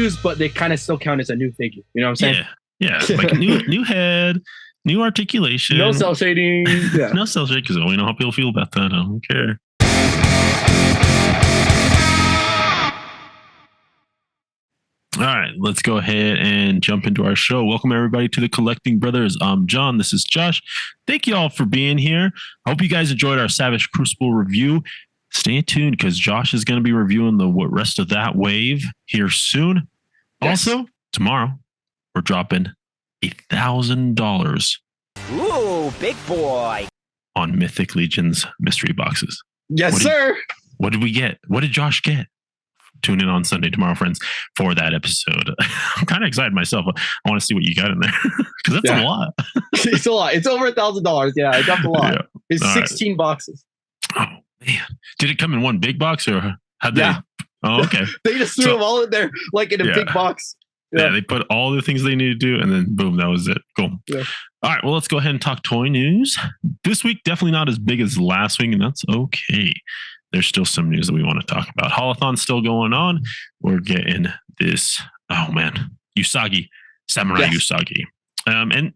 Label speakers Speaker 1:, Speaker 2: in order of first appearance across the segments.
Speaker 1: used, but they kind of still count as a new figure. You know what I'm saying?
Speaker 2: Yeah. Like new head, new articulation.
Speaker 1: No cell shading. Yeah.
Speaker 2: No cell shading, because we know how people feel about that. I don't care. All right, let's go ahead and jump into our show. Welcome, everybody, to the Collecting Brothers. I'm John. This is Josh. Thank you all for being here. I hope you guys enjoyed our Savage Crucible review. Stay tuned because Josh is going to be reviewing the rest of that wave here soon.
Speaker 1: Yes.
Speaker 2: Also, tomorrow, we're dropping $1,000.
Speaker 3: Ooh, big boy.
Speaker 2: On Mythic Legion's mystery boxes.
Speaker 1: Yes, sir.
Speaker 2: What did we get? What did Josh get? Tune in on Sunday tomorrow, friends, for that episode. I'm kind of excited myself. I want to see what you got in there because that's a lot.
Speaker 1: It's a lot. It's over $1,000. Yeah, I got a lot. Yeah. It's all 16 boxes.
Speaker 2: Oh man! Did it come in one big box or how'd they?
Speaker 1: Yeah.
Speaker 2: Oh, okay.
Speaker 1: They just threw them all in there like in a big box.
Speaker 2: Yeah, they put all the things they need to do, and then boom, that was it. Cool.
Speaker 1: Yeah.
Speaker 2: All right, well, let's go ahead and talk toy news. This week, definitely not as big as last week, and that's okay. There's still some news that we want to talk about. Holothon's still going on. We're getting this, oh man, Usagi, Samurai Usagi. And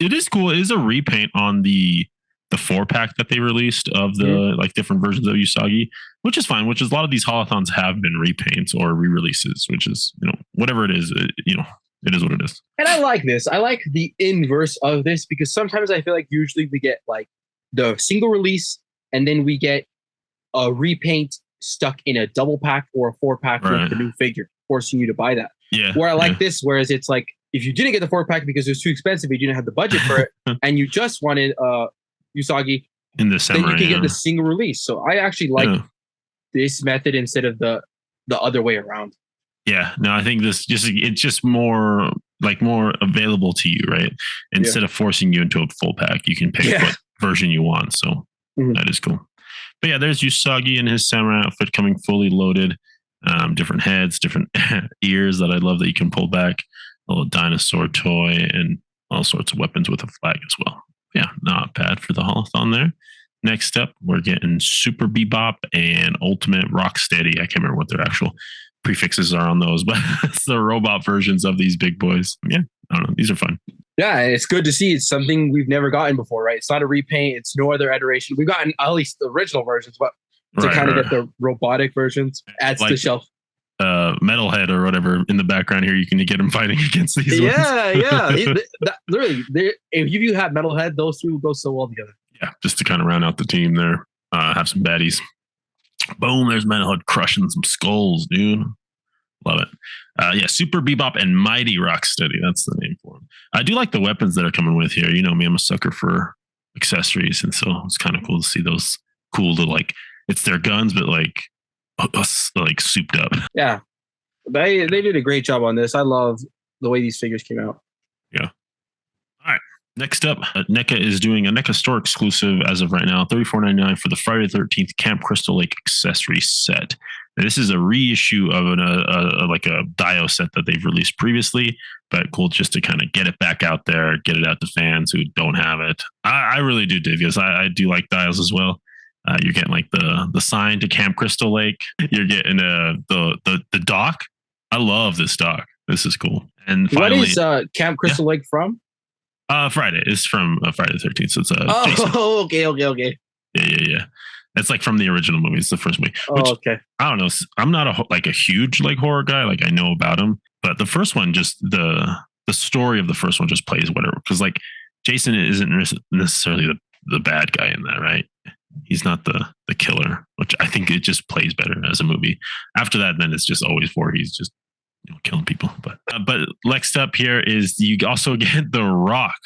Speaker 2: it is cool. It is a repaint on the 4-pack that they released of the like different versions of Usagi, which is fine, which is a lot of these holothons have been repaints or re-releases, which is, whatever it is, it is what it is.
Speaker 1: And I like this. I like the inverse of this because sometimes I feel like usually we get like the single release and then we get a repaint stuck in a double pack or a 4-pack with the new figure, forcing you to buy that.
Speaker 2: Yeah.
Speaker 1: Where I like this, whereas it's like, if you didn't get the 4-pack because it was too expensive, you didn't have the budget for it, and you just wanted Usagi,
Speaker 2: in the
Speaker 1: then you can get the single release. So I actually like this method instead of the other way around.
Speaker 2: Yeah, no, I think it's just more available to you, right? Instead of forcing you into a full pack, you can pick what version you want. So that is cool. But yeah, there's Usagi in his samurai outfit coming fully loaded. Different heads, different ears that I love that you can pull back. A little dinosaur toy and all sorts of weapons with a flag as well. Yeah, not bad for the holothon there. Next up, we're getting Super Bebop and Ultimate Rocksteady. I can't remember what their actual prefixes are on those, but it's the robot versions of these big boys. Yeah, I don't know. These are fun.
Speaker 1: Yeah, it's good to see. It's something we've never gotten before, right? It's not a repaint. It's no other iteration. We've gotten at least the original versions, but to kind of get the robotic versions adds to the shelf.
Speaker 2: Metalhead or whatever in the background here, you can get them fighting against these ones.
Speaker 1: Literally, if you have Metalhead, those two will go so well together.
Speaker 2: Yeah, just to kind of round out the team there. Have some baddies. Boom, there's Metalhead crushing some skulls, dude. Love it. Super Bebop and Mighty Rocksteady. That's the name for them. I do like the weapons that are coming with here. You know me, I'm a sucker for accessories, and so it's kind of cool to see those cool little, like, it's their guns, but like souped up. Yeah,
Speaker 1: they did a great job on this. I love the way these figures came out.
Speaker 2: Yeah. All right. Next up, NECA is doing a NECA store exclusive as of right now, $34.99 for the Friday the 13th Camp Crystal Lake accessory set. Now, this is a reissue of a Dio set that they've released previously, but cool just to kind of get it back out there, get it out to fans who don't have it. I really do dig this. I do like Dios as well. You're getting like the sign to Camp Crystal Lake. You're getting the dock. I love this dock. This is cool. And finally,
Speaker 1: what is Camp Crystal Lake from?
Speaker 2: Friday. It's from Friday the 13th. So it's
Speaker 1: Jason. Okay.
Speaker 2: Yeah. It's like from the original movie. It's the first movie. Which,
Speaker 1: okay.
Speaker 2: I don't know. I'm not a huge like horror guy. Like I know about him, but the first one, just the story of the first one just plays whatever. Because like Jason isn't necessarily the bad guy in that, right? He's not the killer, which I think it just plays better as a movie. After that, then it's just always he's just killing people. But next up here is you also get the Rock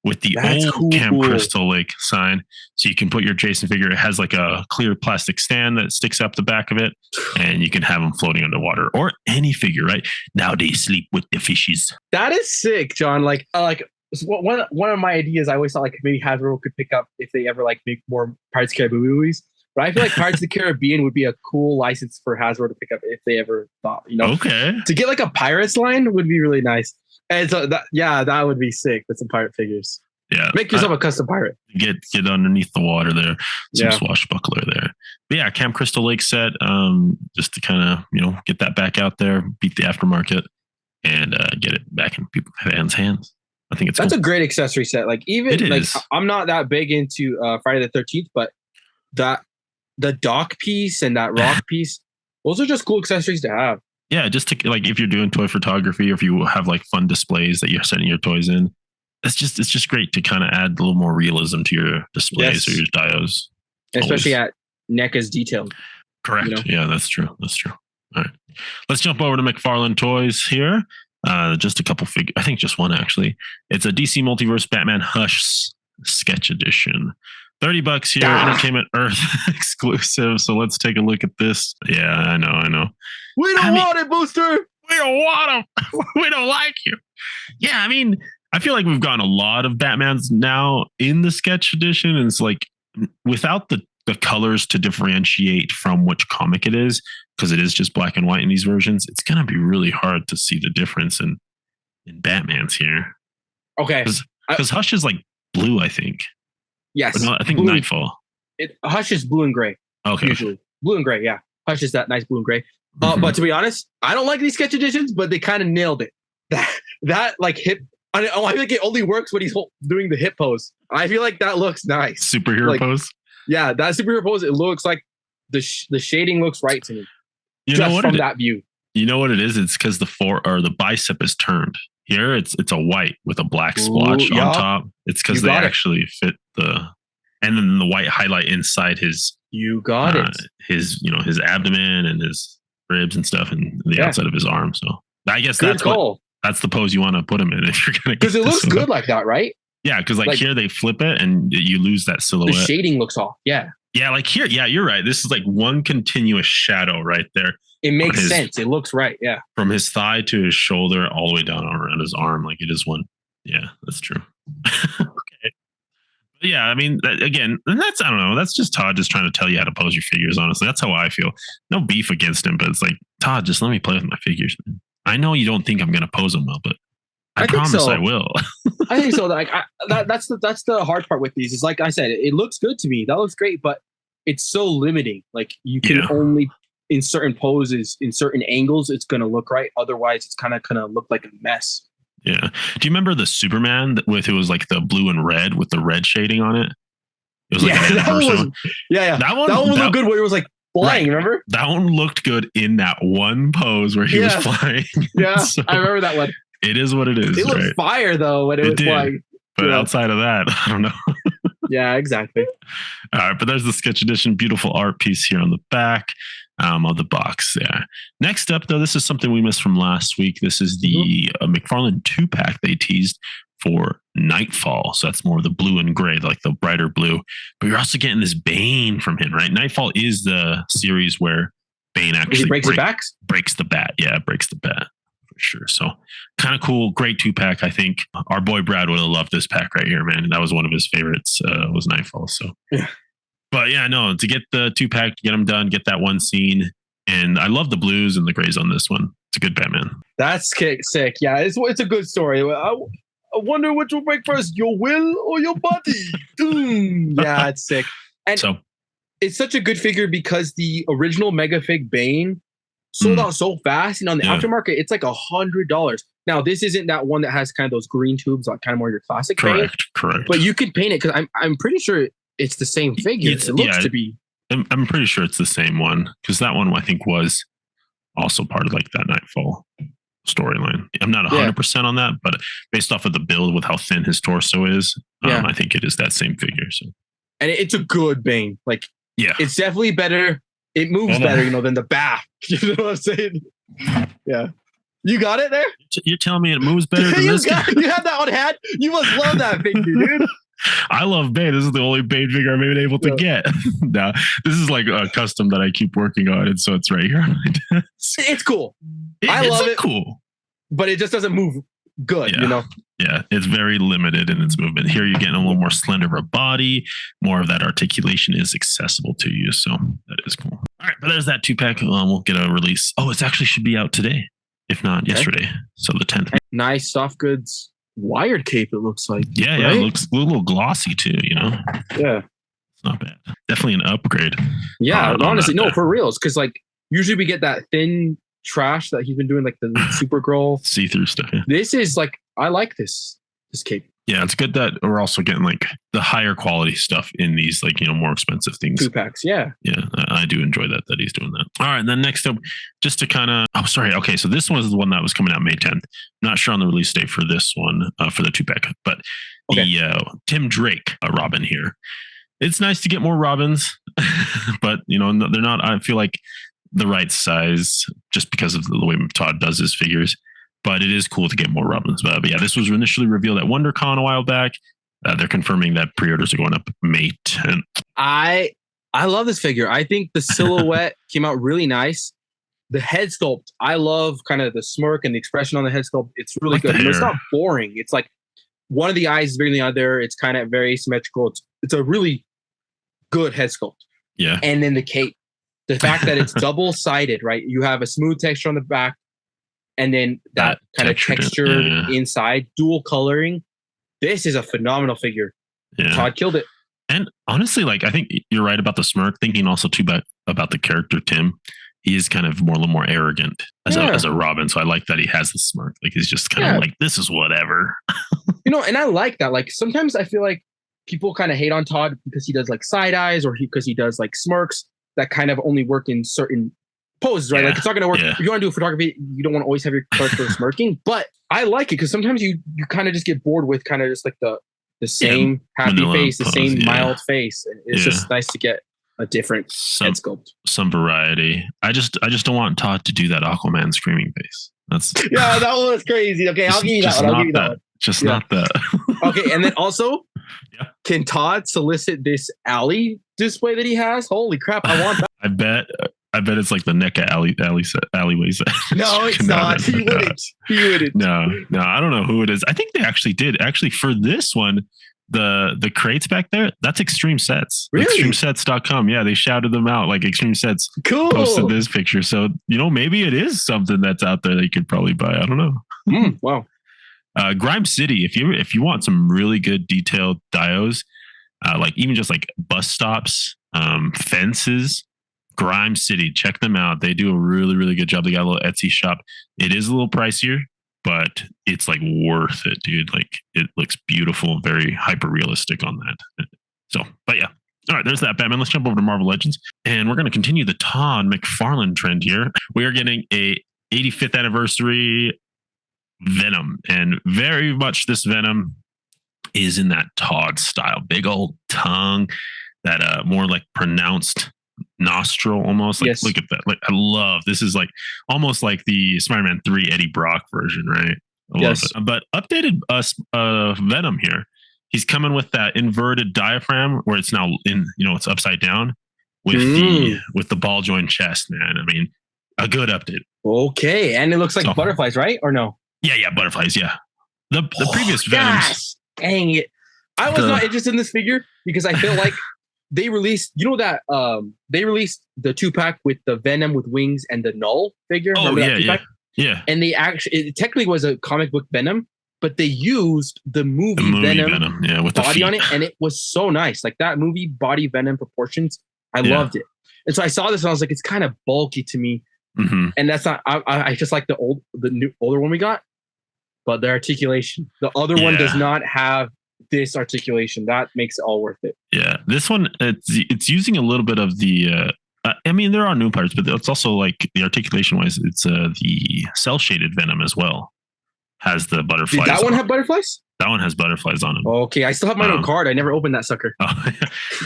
Speaker 2: with the old Camp Crystal Lake sign. So you can put your Jason figure. It has like a clear plastic stand that sticks up the back of it, and you can have them floating underwater or any figure, right? Now they sleep with the fishes.
Speaker 1: That is sick, John. Like one of my ideas, I always thought like maybe Hasbro could pick up if they ever like make more Pirates of the Caribbean movies. But I feel like Pirates of the Caribbean would be a cool license for Hasbro to pick up if they ever thought,
Speaker 2: Okay.
Speaker 1: To get like a Pirates line would be really nice. And so that would be sick with some pirate figures.
Speaker 2: Yeah.
Speaker 1: Make yourself a custom pirate.
Speaker 2: Get underneath the water there. Some swashbuckler there. But yeah, Camp Crystal Lake set, just to kind of, get that back out there, beat the aftermarket. and get it back in people's hands. I think
Speaker 1: That's
Speaker 2: cool.
Speaker 1: a great accessory set. Like even like I'm not that big into Friday the 13th, but the dock piece and that rock piece, those are just cool accessories to have.
Speaker 2: Yeah, just to like if you're doing toy photography or if you have like fun displays that you're setting your toys in, it's just great to kind of add a little more realism to your displays or your diodes.
Speaker 1: Especially at NECA's detailed.
Speaker 2: Correct. You know? Yeah, that's true. That's true. All right. Let's jump over to McFarlane Toys here. Just a couple figures. I think just one actually. It's a DC Multiverse Batman Hush Sketch Edition. $30 here, Entertainment Earth exclusive. So let's take a look at this. Yeah, I know.
Speaker 1: We don't want it, Booster.
Speaker 2: We don't want them. We don't like you. Yeah, I mean, I feel like we've gotten a lot of Batmans now in the Sketch Edition, and it's like without the colors to differentiate from which comic it is, because it is just black and white in these versions, it's gonna be really hard to see the difference in Batman's here.
Speaker 1: Okay,
Speaker 2: because Hush is like blue, I think.
Speaker 1: Yes,
Speaker 2: no, I think
Speaker 1: blue,
Speaker 2: Nightfall.
Speaker 1: Hush is blue and gray.
Speaker 2: Okay,
Speaker 1: usually blue and gray. Yeah, Hush is that nice blue and gray. But to be honest, I don't like these Sketch Editions, but they kind of nailed it. That like hip. I feel like it only works when he's doing the hip pose. I feel like that looks nice.
Speaker 2: Superhero pose.
Speaker 1: Yeah, that superhero pose. It looks like the shading looks right to me.
Speaker 2: You know what?
Speaker 1: From that view.
Speaker 2: You know what it is? It's because the bicep is turned. Here, it's a white with a black splotch on top. It's because they actually fit and then the white highlight inside his.
Speaker 1: You got it.
Speaker 2: His his abdomen and his ribs and stuff, and the outside of his arm. So I guess that's the pose you want to put him in if you're gonna.
Speaker 1: Because it looks good like that, right?
Speaker 2: Yeah, because like here they flip it and you lose that silhouette.
Speaker 1: The shading looks off. Yeah.
Speaker 2: Yeah, like here. Yeah, you're right. This is like one continuous shadow right there.
Speaker 1: It makes sense. It looks right. Yeah.
Speaker 2: From his thigh to his shoulder, all the way down around his arm, like it is one. Yeah, that's true. Okay. But yeah, I mean, again, and that's I don't know. That's just Todd just trying to tell you how to pose your figures. Honestly, that's how I feel. No beef against him, but it's like Todd, just let me play with my figures, man. I know you don't think I'm gonna pose them well, but I promise I will.
Speaker 1: I think so. Like that's the hard part with these. Is like I said, it looks good to me. That looks great, but it's so limiting. Like you can only in certain poses, in certain angles, it's gonna look right. Otherwise, it's kind of gonna look like a mess.
Speaker 2: Yeah. Do you remember the Superman with it was like the blue and red with the red shading on it? It was like
Speaker 1: that one was a good where it was like flying. Right. Remember
Speaker 2: that one looked good in that one pose where he was flying.
Speaker 1: Yeah, so I remember that one.
Speaker 2: It is what it is.
Speaker 1: It looked fire though when it was flying.
Speaker 2: But outside of that, I don't know.
Speaker 1: Yeah, exactly.
Speaker 2: All right, but there's the Sketch Edition, beautiful art piece here on the back of the box there. Next up, though, this is something we missed from last week. This is the McFarlane 2-pack they teased for Nightfall. So that's more of the blue and gray, like the brighter blue. But you're also getting this Bane from him, right? Nightfall is the series where Bane actually
Speaker 1: breaks
Speaker 2: the bat. Yeah, breaks the bat. Sure. So kind of cool. Great 2-pack. I think our boy Brad would have loved this pack right here, man. That was one of his favorites, was Nightfall. So, but yeah, no, to get the 2-pack, to get them done, get that one scene. And I love the blues and the grays on this one. It's a good Batman.
Speaker 1: That's sick. Yeah, it's a good story. I wonder which will break first, your will or your body. Yeah, it's sick. And so it's such a good figure because the original Mega Fig Bane sold out so fast, and on the aftermarket, it's like $100. Now, this isn't that one that has kind of those green tubes, like kind of more your classic.
Speaker 2: Correct.
Speaker 1: But you could paint it because I'm pretty sure it's the same figure. It looks to be.
Speaker 2: I'm pretty sure it's the same one because that one I think was also part of like that Nightfall storyline. I'm not 100% on that, but based off of the build with how thin his torso is, I think it is that same figure. So,
Speaker 1: and it's a good Bane. Like, it's definitely better. It moves better, than the Bat. You know what I'm saying? Yeah. You got it there?
Speaker 2: You're telling me it moves better than this guy?
Speaker 1: You have that on hand? You must love that figure, dude.
Speaker 2: I love Bane. This is the only Bane figure I've been able to get. Now, this is like a custom that I keep working on, and so it's right here on my desk.
Speaker 1: It's cool. I love it.
Speaker 2: Cool.
Speaker 1: But it just doesn't move good,
Speaker 2: Yeah, it's very limited in its movement. Here you're getting a little more slender of a body, more of that articulation is accessible to you. So that is cool. All right, but there's that 2-pack. We'll get a release. Oh, it actually should be out today, if not yesterday. So the 10th.
Speaker 1: Nice soft goods wired cape, it looks like.
Speaker 2: Yeah, right? It looks a little glossy too,
Speaker 1: Yeah.
Speaker 2: It's not bad. Definitely an upgrade.
Speaker 1: Yeah, honestly, no, for reals. Because like usually we get that thin trash that he's been doing, like the Supergirl
Speaker 2: see-through stuff. Yeah.
Speaker 1: This is like, I like this cape.
Speaker 2: Yeah, it's good that we're also getting like the higher quality stuff in these like, more expensive things.
Speaker 1: 2-packs. Yeah.
Speaker 2: Yeah, I do enjoy that he's doing that. All right, and then next up, just to kind of, okay, so this one is the one that was coming out May 10th. Not sure on the release date for this one, for the 2-pack, but the Tim Drake Robin here. It's nice to get more Robins, but they're not, I feel like, the right size just because of the way Todd does his figures. But it is cool to get more Robins. But yeah, this was initially revealed at WonderCon a while back. They're confirming that pre-orders are going up May 10th.
Speaker 1: I love this figure. I think the silhouette came out really nice. The head sculpt, I love kind of the smirk and the expression on the head sculpt. It's really
Speaker 2: Like
Speaker 1: good.
Speaker 2: the
Speaker 1: And it's
Speaker 2: hair.
Speaker 1: not boring. It's like one of the eyes is bigger than the other. It's kind of very symmetrical. It's a really good head sculpt.
Speaker 2: Yeah.
Speaker 1: And then the cape, the fact that it's double-sided, right? You have a smooth texture on the back, and then that kind of textured inside, dual coloring. This is a phenomenal figure.
Speaker 2: Yeah.
Speaker 1: Todd killed it.
Speaker 2: And honestly, like, I think you're right about the smirk. Thinking also too about the character Tim. He is kind of a little more arrogant as a Robin. So I like that he has the smirk. Like, he's just kind of like, this is whatever.
Speaker 1: And I like that. Like, sometimes I feel like people kind of hate on Todd because he does like side eyes or because he does like smirks that kind of only work in certain poses, right?
Speaker 2: Yeah.
Speaker 1: Like, it's not going to work.
Speaker 2: Yeah.
Speaker 1: If you want to do photography, you don't want to always have your character smirking. But I like it because sometimes you kind of just get bored with kind of just like the same happy
Speaker 2: vanilla
Speaker 1: face, the
Speaker 2: pose,
Speaker 1: same mild face. And it's just nice to get a different head sculpt.
Speaker 2: Some variety. I just don't want Todd to do that Aquaman screaming face. That's
Speaker 1: that was crazy. Okay, I'll give you that one. I'll give you that one.
Speaker 2: Just not that.
Speaker 1: Okay, and then also, can Todd solicit this alley display that he has? Holy crap, I want that.
Speaker 2: I bet it's like the NECA alleyways.
Speaker 1: No, it's not. He wouldn't.
Speaker 2: No, I don't know who it is. I think they actually did. Actually, for this one, the crates back there, that's Extreme Sets.
Speaker 1: Really?
Speaker 2: Extremesets.com. Yeah, they shouted them out. Like, Extreme Sets posted this picture. So, maybe it is something that's out there that you could probably buy. I don't know.
Speaker 1: Wow.
Speaker 2: Grime City, if you want some really good detailed dios, like even just like bus stops, fences, Grime City, check them out. They do a really, really good job. They got a little Etsy shop. It is a little pricier, but it's like worth it, dude. Like, it looks beautiful, very hyper realistic on that. So, but yeah. All right, there's that, Batman. Let's jump over to Marvel Legends, and we're going to continue the Todd McFarlane trend here. We are getting a 85th anniversary Venom, and very much this Venom is in that Todd style, big old tongue, that more like pronounced nostril almost. Like, look at that. Like, I love this. Is like almost like the Spider-Man 3 Eddie Brock version, right? I love it. But updated Venom here. He's coming with that inverted diaphragm where it's now in, it's upside down with the ball joint chest, man. I mean, a good update.
Speaker 1: Okay, and it looks like butterflies, right? Or no?
Speaker 2: Yeah, butterflies. Yeah, the previous Venoms.
Speaker 1: Dang it! I was not interested in this figure because I feel like they released, they released the 2-pack with the Venom with wings and the Null figure.
Speaker 2: Oh, yeah.
Speaker 1: And they actually, it technically was a comic book Venom, but they used the movie Venom
Speaker 2: with
Speaker 1: body
Speaker 2: the
Speaker 1: on it, and it was so nice. Like, that movie body Venom proportions, I loved it. And so I saw this and I was like, it's kind of bulky to me.
Speaker 2: Mm-hmm.
Speaker 1: And that's not, I just like the older one we got, but the articulation, the other one does not have this articulation. That makes it all worth it.
Speaker 2: Yeah, this one, it's using a little bit of the I mean, there are new parts, but it's also like the articulation wise, it's the cell shaded Venom as well. Has the butterflies.
Speaker 1: Did that one have butterflies?
Speaker 2: That one has butterflies on it.
Speaker 1: Okay, I still have my own card. I never opened that sucker.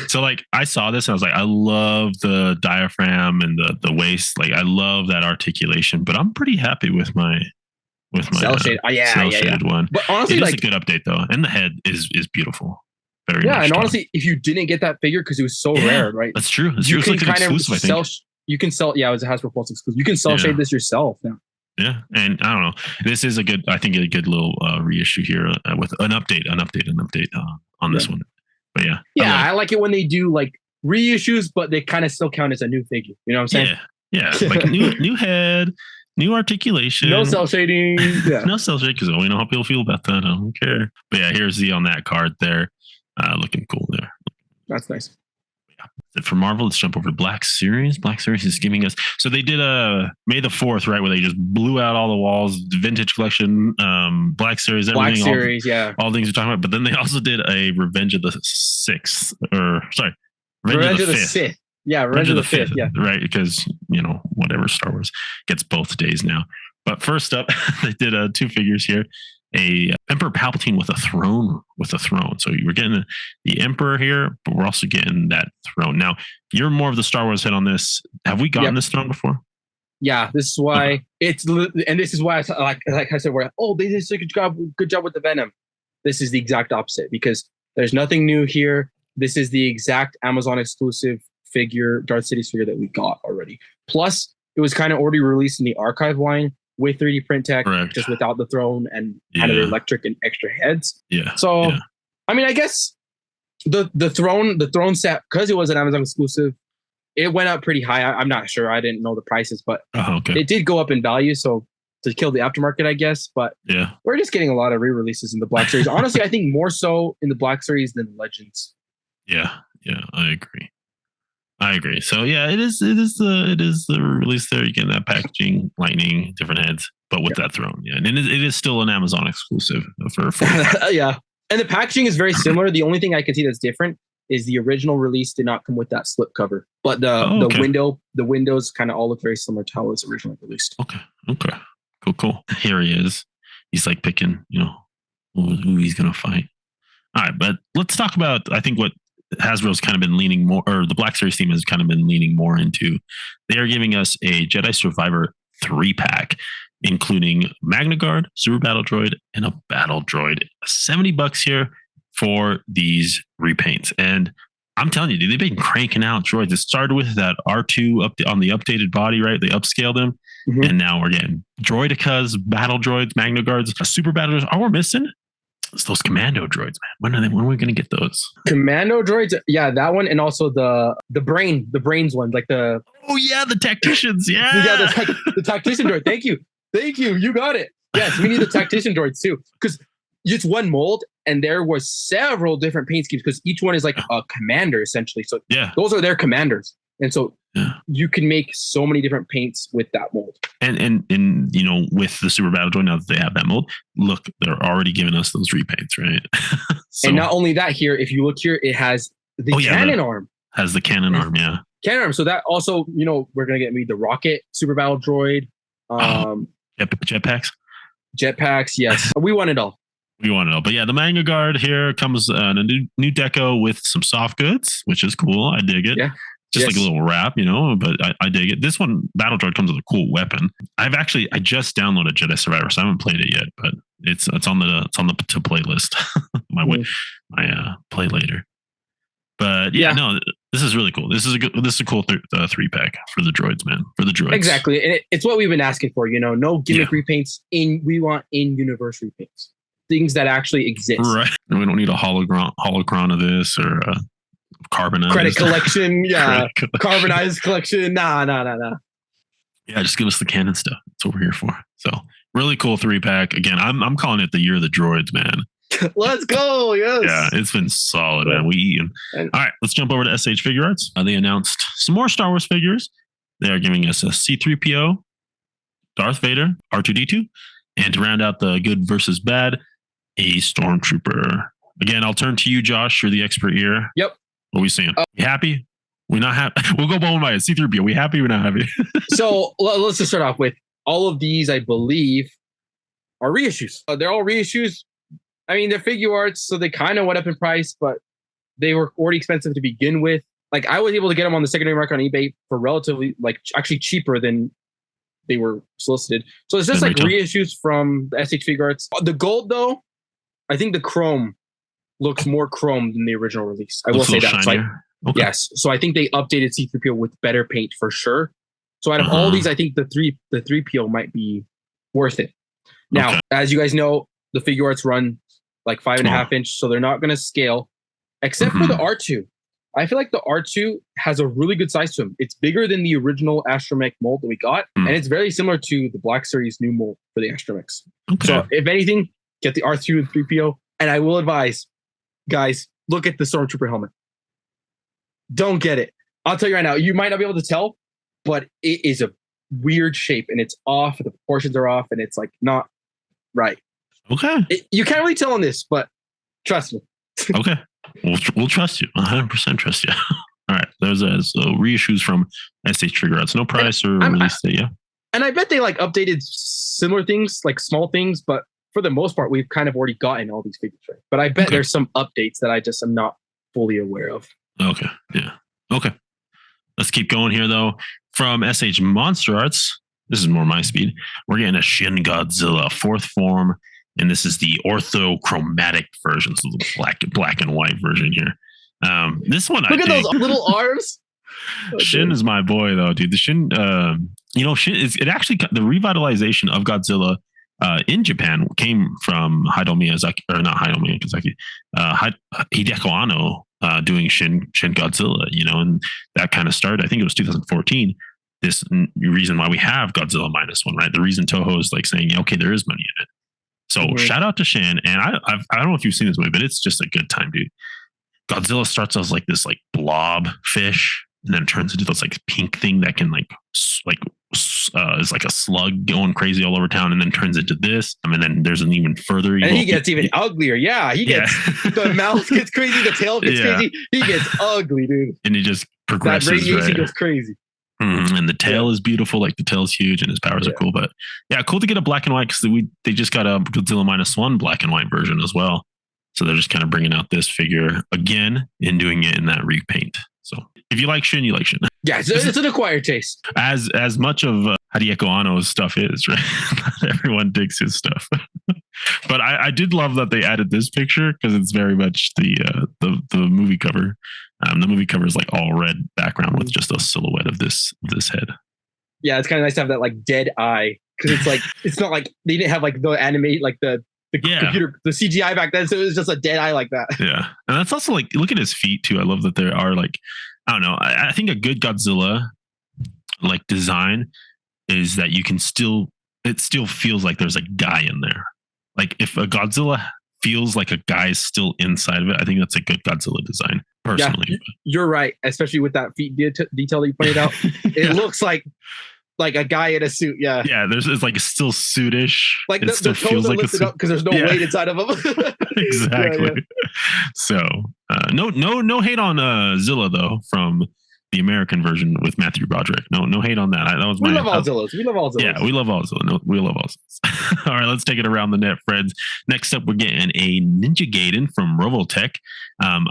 Speaker 2: So like, I saw this and I was like, I love the diaphragm and the waist. Like, I love that articulation, but I'm pretty happy with my
Speaker 1: cell shade.
Speaker 2: Cell shaded one.
Speaker 1: But honestly,
Speaker 2: it is a good update though, and the head is beautiful. Very much.
Speaker 1: And honestly, if you didn't get that figure because it was so rare, right?
Speaker 2: That's true. It's like an exclusive, I think.
Speaker 1: You can sell. Yeah, it was a Hasbro Pulse exclusive. You can cell shade this yourself now.
Speaker 2: Yeah, and I don't know. This is a good little reissue here with an update on this one. But yeah,
Speaker 1: I like it when they do like reissues, but they kind of still count as a new figure. You know what I'm saying?
Speaker 2: Yeah, like new head, new articulation,
Speaker 1: no cell shading,
Speaker 2: no cell shading, because we know how people feel about that. I don't care. But yeah, here's Z on that card there, looking cool there.
Speaker 1: That's nice.
Speaker 2: For Marvel, let's jump over to Black Series. Black Series is giving us. So they did a May the 4th, right, where they just blew out all the walls, vintage collection, Black Series, everything.
Speaker 1: Black Series,
Speaker 2: all the things we're talking about. But then they also did a Revenge of the Sixth, or sorry,
Speaker 1: Revenge of the Sith. Yeah, Revenge of the Fifth. Yeah,
Speaker 2: right, because whatever, Star Wars gets both days now. But first up, they did 2 figures here. A Emperor Palpatine with a throne. So we're getting the Emperor here, but we're also getting that throne. Now, you're more of the Star Wars head on this. Have we gotten this throne before?
Speaker 1: Yeah, this is why this is why like I said, they did such a good job with the Venom. This is the exact opposite because there's nothing new here. This is the exact Amazon exclusive figure, Darth Sidious figure that we got already. Plus, it was kind of already released in the archive line with 3D print tech,
Speaker 2: correct,
Speaker 1: just without the throne and kind of electric and extra heads.
Speaker 2: Yeah.
Speaker 1: So, I mean, I guess the throne set, because it was an Amazon exclusive, it went up pretty high. I'm not sure. I didn't know the prices, but it did go up in value. So to kill the aftermarket, I guess. But we're just getting a lot of re-releases in the Black Series. Honestly, I think more so in the Black Series than Legends.
Speaker 2: Yeah, I agree. So it is the release there. You get that packaging, lightning, different heads, but with that throne. Yeah, and it is still an Amazon exclusive for
Speaker 1: yeah. And the packaging is very similar. The only thing I can see that's different is the original release did not come with that slip cover, but the windows kind of all look very similar to how it was originally released.
Speaker 2: Okay, cool. Here he is. He's like picking, who he's gonna fight. All right, but let's talk about I think what Hasbro's kind of been leaning more, or the Black Series team has kind of been leaning more into. They are giving us a Jedi Survivor 3-pack, including Magna Guard, Super Battle Droid, and a Battle Droid. $70 here for these repaints. And I'm telling you, dude, they've been cranking out droids. It started with that R2 on the updated body, right? They upscaled them. Mm-hmm. And now we're getting Droidicas, Battle Droids, Magna Guards, Super Battle Droids. All we're missing, it's those Commando Droids, man. When are we going to get those?
Speaker 1: Commando Droids? Yeah, that one. And also the brains one, like the...
Speaker 2: Oh, yeah, the tacticians. Yeah.
Speaker 1: Yeah, the tactician droid. Thank you. You got it. Yes, we need the tactician droids too. Because it's one mold and there was several different paint schemes because each one is like a commander essentially. So those are their commanders. And so you can make so many different paints with that mold.
Speaker 2: And with the Super Battle Droid, now that they have that mold, look, they're alregoing giving us those repaints, right?
Speaker 1: And not only that, here, if you look here, it has the cannon arm.
Speaker 2: Has the cannon arm, yeah.
Speaker 1: Cannon arm. So that also, we're going to get the rocket Super Battle Droid.
Speaker 2: Jetpacks?
Speaker 1: Jetpacks, yes. We want it all.
Speaker 2: But yeah, the Magna Guard here comes in a new deco with some soft goods, which is cool. I dig it.
Speaker 1: Yeah.
Speaker 2: Just like a little wrap, but I dig it. This one, Battle Droid, comes with a cool weapon. I just downloaded Jedi Survivor, so I haven't played it yet, but it's on the to play list. my play later. But no, this is really cool. This is a cool 3-pack for the droids, man. For the droids,
Speaker 1: exactly. And it's what we've been asking for. No gimmick repaints. We want in-universe repaints, things that actually exist.
Speaker 2: Right. And we don't need a holocron of this or carbonized
Speaker 1: credit collection. Yeah, carbonized collection. Nah.
Speaker 2: Yeah, just give us the canon stuff. That's what we're here for. So really cool 3-pack. Again, I'm calling it the year of the droids, man.
Speaker 1: Let's go. Yes.
Speaker 2: Yeah, it's been solid, man. We eating. All right, let's jump over to SH Figure Arts. They announced some more Star Wars figures. They are giving us a C-3PO, Darth Vader, R2-D2, and to round out the good versus bad, a Stormtrooper. Again, I'll turn to you, Josh. You're the expert here.
Speaker 1: Yep.
Speaker 2: What are we saying? You happy? We're not happy. We'll go bone by it. C-3PO. We happy? We're not happy.
Speaker 1: So let's just start off with all of these, I believe, are reissues. They're all reissues. I mean, they're figure arts, so they kind of went up in price, but they were already expensive to begin with. Like, I was able to get them on the secondary market on eBay for relatively, actually cheaper than they were solicited. So it's just like reissues from the SH Figure Arts. The gold, though, I think the chrome looks more chrome than the original release. I will say that. So yes. So I think they updated C-3PO with better paint for sure. So out of all these, I think the 3PO might be worth it. Now, as you guys know, the figure arts run like 5.5 inch, so they're not going to scale, except for the R2. I feel like the R2 has a really good size to him. It's bigger than the original Astromech mold that we got, and it's very similar to the Black Series new mold for the Astromechs. So if anything, get the R2 and 3PO, and I will advise, guys, look at the Stormtrooper helmet. Don't get it. I'll tell you right now. You might not be able to tell, but it is a weird shape and it's off. The proportions are off and it's like not right.
Speaker 2: Okay.
Speaker 1: You can't really tell on this, but trust me.
Speaker 2: Okay. We'll trust you. 100% trust you. All right. There's reissues from SH Trigger Arts. No price or release date. Yeah.
Speaker 1: And I bet they like updated similar things, like small things, but for the most part, we've kind of already gotten all these figures, right? But I bet there's some updates that I just am not fully aware of.
Speaker 2: Okay. Yeah. Okay. Let's keep going here, though. From SH Monster Arts, this is more my speed. We're getting a Shin Godzilla 4th form, and this is the orthochromatic version, so the black and white version here. This one,
Speaker 1: look at those little arms.
Speaker 2: Shin is my boy, though, dude. The Shin, Shin is it actually the revitalization of Godzilla in Japan came from Hideo Miyazaki, or not Hideo Miyazaki, Hideko Anno doing Shin Godzilla, and that kind of started. I think it was 2014. This reason why we have Godzilla -1, right? The reason Toho is like saying, okay, there is money in it. So shout out to Shin, and I don't know if you've seen this movie, but it's just a good time, dude. Godzilla starts as like this like blob fish, and then turns into this like pink thing that can is like a slug going crazy all over town, and then turns into this. And then there's an even further evil.
Speaker 1: And he gets even uglier. Yeah, he gets the mouth gets crazy, the tail gets crazy. He gets ugly, dude.
Speaker 2: And he just progresses.
Speaker 1: That radiation goes crazy.
Speaker 2: And the tail is beautiful, like the tail is huge, and his powers are cool. But yeah, cool to get a black and white because they just got a Godzilla -1 black and white version as well. So they're just kind of bringing out this figure again and doing it in that repaint. So if you like Shin, you like Shin.
Speaker 1: Yeah, it's an acquired taste.
Speaker 2: As much of Hideko Anno's stuff is, right? Not everyone digs his stuff. But I did love that they added this picture because it's very much the movie cover. The movie cover is like all red background with just a silhouette of this head.
Speaker 1: Yeah, it's kind of nice to have that like dead eye because it's like it's not like they didn't have like the animate like the computer, the CGI back then, so it was just a dead eye like that.
Speaker 2: Yeah, and that's also like look at his feet too. I love that there are like I don't know. I think a good Godzilla like design is that you can it still feels like there's a guy in there. Like if a Godzilla feels like a guy's still inside of it, I think that's a good Godzilla design. Personally,
Speaker 1: yeah, you're right, especially with that feet detail that you pointed out. It looks like a guy in a suit. Yeah,
Speaker 2: it's like still suitish.
Speaker 1: Like the toes are lifted up because there's no weight inside of them.
Speaker 2: Exactly.
Speaker 1: Yeah.
Speaker 2: So no hate on Zilla though from the American version with Matthew Broderick. No hate on that. That was
Speaker 1: we love all Zillas. We love all Zillas.
Speaker 2: Yeah, we love all Zilla. No, we love all Zillas. All right, let's take it around the net, friends. Next up, we're getting a Ninja Gaiden from Robotech,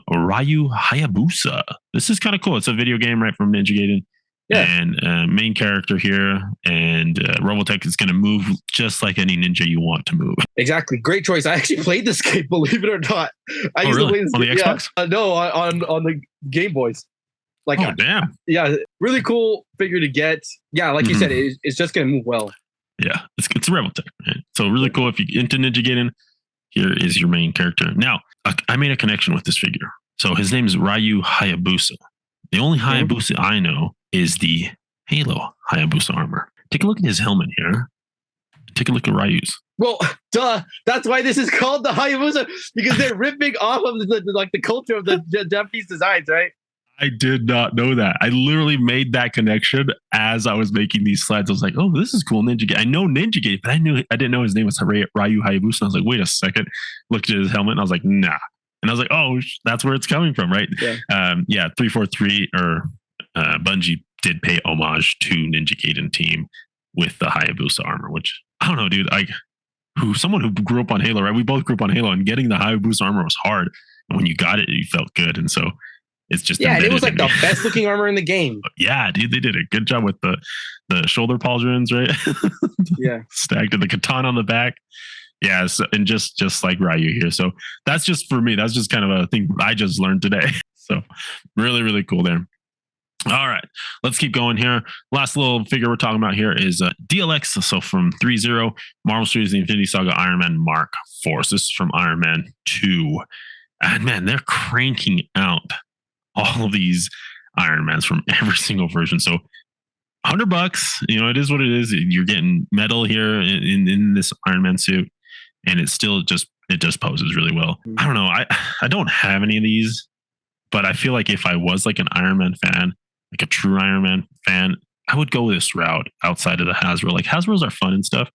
Speaker 2: Ryu Hayabusa. This is kind of cool. It's a video game, right, from Ninja Gaiden. Yeah. And main character here, and Robotech is going to move just like any ninja you want to move.
Speaker 1: Exactly. Great choice. I actually played this game, believe it or not. I used to play this
Speaker 2: on the Xbox?
Speaker 1: Yeah. No, on the Game Boys. Like,
Speaker 2: damn.
Speaker 1: Yeah, really cool figure to get. Yeah, like you said, it's just going to move well.
Speaker 2: Yeah, it's Robotech. Right? So really cool. If you're into Ninja Gaiden, here is your main character. Now, I made a connection with this figure. So his name is Ryu Hayabusa. The only Hayabusa I know is the Halo Hayabusa armor. Take a look at his helmet here. Take a look at Ryu's.
Speaker 1: Well, duh. That's why this is called the Hayabusa, because they're ripping off of the culture of the Japanese designs, right?
Speaker 2: I did not know that. I literally made that connection as I was making these slides. I was like, oh, this is cool. Ninja Gaiden. I know Ninja Gaiden, but I didn't know his name was Ryu Hayabusa. I was like, wait a second. Looked at his helmet and I was like, nah. And I was like, oh, that's where it's coming from, right? Yeah. 343 or Bungie did pay homage to Ninja Gaiden team with the Hayabusa armor, which I don't know, dude. Someone who grew up on Halo, right? We both grew up on Halo, and getting the Hayabusa armor was hard. And when you got it, you felt good. And so it's just
Speaker 1: and it was like the best looking armor in the game.
Speaker 2: Yeah, dude, they did a good job with the shoulder pauldrons, right?
Speaker 1: Yeah,
Speaker 2: stacked and the katana on the back. Yeah, so, and just like Ryu here. So that's just for me. That's just kind of a thing I just learned today. So really, really cool there. All right, let's keep going here. Last little figure we're talking about here is DLX. So from 3.0, Marvel Studios, the Infinity Saga Iron Man Mark IV. So this is from Iron Man 2. And man, they're cranking out all of these Iron Mans from every single version. So $100, it is what it is. You're getting metal here in this Iron Man suit. And it just poses really well. I don't know. I don't have any of these, But I feel like if I was like an Iron Man fan, like a true Iron Man fan, I would go this route outside of the Hasbro. Like Hasbro's are fun and stuff,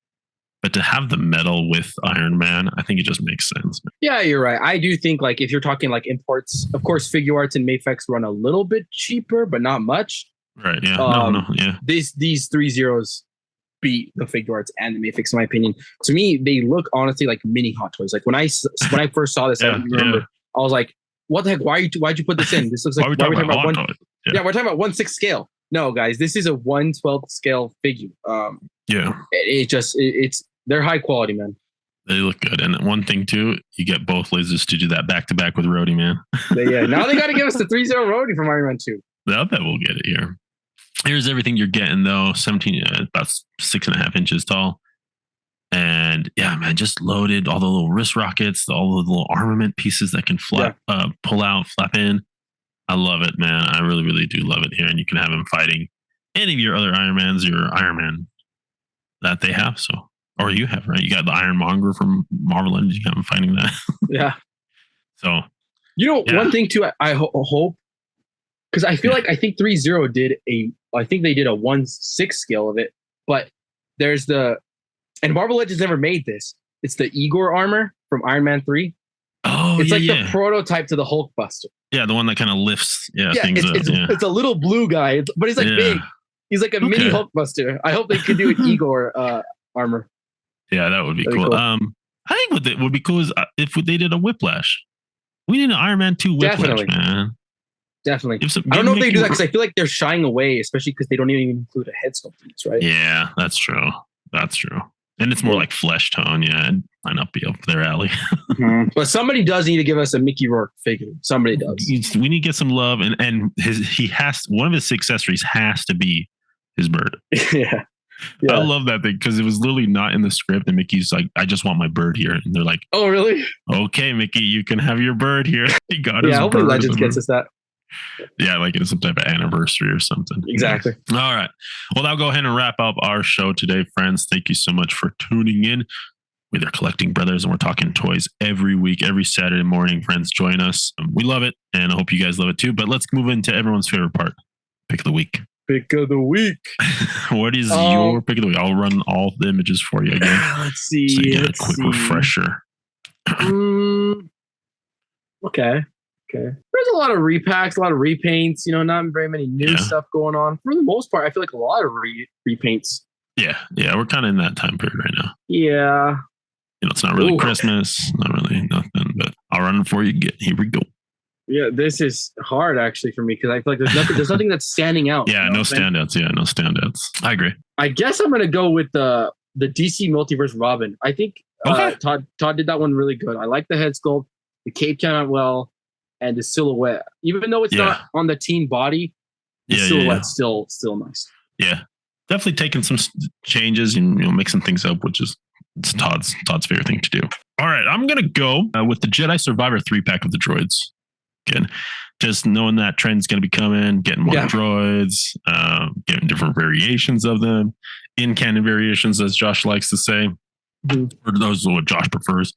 Speaker 2: but to have the metal with Iron Man, I think it just makes sense.
Speaker 1: Yeah, you're right. I do think like if you're talking like imports, of course, Figure Arts and Mafex run a little bit cheaper, but not much.
Speaker 2: Right. Yeah. Yeah.
Speaker 1: These 3.0s beat the Figure Arts and the Mafex, in my opinion. To me, they look honestly like mini Hot Toys. Like when I first saw this, I remember I was like, "What the heck? Why'd you put this in? This looks like
Speaker 2: why are we talking about one?
Speaker 1: Yeah, we're talking about 1/6 scale. No, guys, this is a 1/12 scale figure. It's they're high quality, man.
Speaker 2: They look good. And one thing too, you get both lasers to do that back to back with Rhodey, man.
Speaker 1: Now they got to give us the 3.0 Rhodey from Iron Man 2.
Speaker 2: I bet we'll get it here. Here's everything you're getting though. 17, about 6.5 inches tall. And yeah, man, just loaded all the little wrist rockets, all the little armament pieces that can pull out, flap in. I love it, man. I really, really do love it here. And you can have him fighting any of your other Iron Mans, your Iron Man that they have. So, or you have, right? You got the Ironmonger from Marvel Legends. You have him fighting that.
Speaker 1: Yeah.
Speaker 2: So,
Speaker 1: one thing too, I hope, because I feel like I think 3.0 did I think they did a 1/6 scale of it, but there's and Marvel Legends never made this. It's the Igor armor from Iron Man 3.
Speaker 2: Oh,
Speaker 1: it's the prototype to the Hulkbuster.
Speaker 2: Yeah, the one that kind of lifts
Speaker 1: things up. It's a little blue guy, but he's like big. He's like a mini Hulkbuster. I hope they could do an Igor armor.
Speaker 2: Yeah, that would be cool. I think what would be cool is if they did a Whiplash. We need an Iron Man 2 Whiplash, man.
Speaker 1: Definitely. I don't know if they do that because I feel like they're shying away, especially because they don't even include a head sculpt in this, right?
Speaker 2: Yeah, that's true. And it's more like flesh tone. Yeah, it might not be up their alley.
Speaker 1: But somebody does need to give us a Mickey Rourke figure. Somebody does.
Speaker 2: We need to get some love, and one of his accessories has to be his bird.
Speaker 1: Yeah.
Speaker 2: I love that thing because it was literally not in the script, and Mickey's like, "I just want my bird here," and they're like,
Speaker 1: "Oh, really?
Speaker 2: Okay, Mickey, you can have your bird here." He got his
Speaker 1: hopefully
Speaker 2: bird.
Speaker 1: Legends gets us that.
Speaker 2: Yeah, like it's some type of anniversary or something.
Speaker 1: Exactly.
Speaker 2: All right. Well, that'll go ahead and wrap up our show today, friends. Thank you so much for tuning in. We're the Collecting Brothers, and we're talking toys every week, every Saturday morning. Friends, join us. We love it, and I hope you guys love it too. But let's move into everyone's favorite part, pick of the week.
Speaker 1: Pick of the week.
Speaker 2: What is your pick of the week? I'll run all the images for you again.
Speaker 1: Let's see.
Speaker 2: So you get a quick refresher.
Speaker 1: Okay. There's a lot of repacks, a lot of repaints, not very many new stuff going on. For the most part, I feel like a lot of repaints.
Speaker 2: Yeah, we're kind of in that time period right now.
Speaker 1: Yeah.
Speaker 2: It's not really Christmas, not really nothing, but I'll run it for you. Here we go.
Speaker 1: Yeah, this is hard actually for me because I feel like there's nothing that's standing out.
Speaker 2: Yeah, no standouts. Yeah, no standouts. I agree.
Speaker 1: I guess I'm gonna go with the DC Multiverse Robin. I think Todd did that one really good. I like the head sculpt, the cape came out well, and the silhouette. Even though it's not on the team body, the silhouette's still nice.
Speaker 2: Yeah, definitely taking some changes and mixing things up, which is Todd's favorite thing to do. All right, I'm gonna go with the Jedi Survivor 3-pack of the droids. Again, just knowing that trend's going to be coming, getting more droids, getting different variations of them, in-canon variations, as Josh likes to say, or those are what Josh prefers.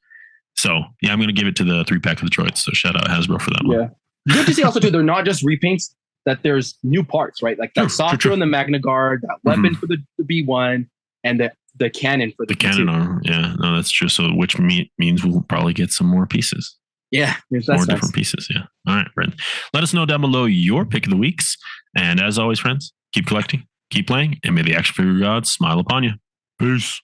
Speaker 2: So, I'm going to give it to the 3-pack of the droids. So, shout out Hasbro for that one.
Speaker 1: Yeah. Good to see also, too, they're not just repaints, that there's new parts, right? Like that software and the Magna Guard, that weapon for the B1, and the cannon for the
Speaker 2: cannon armor. Yeah, no, that's true. So, which means we'll probably get some more pieces.
Speaker 1: Yeah,
Speaker 2: that's more different pieces. Yeah. All right, friend. Let us know down below your pick of the weeks. And as always, friends, keep collecting, keep playing, and may the action figure gods smile upon you. Peace.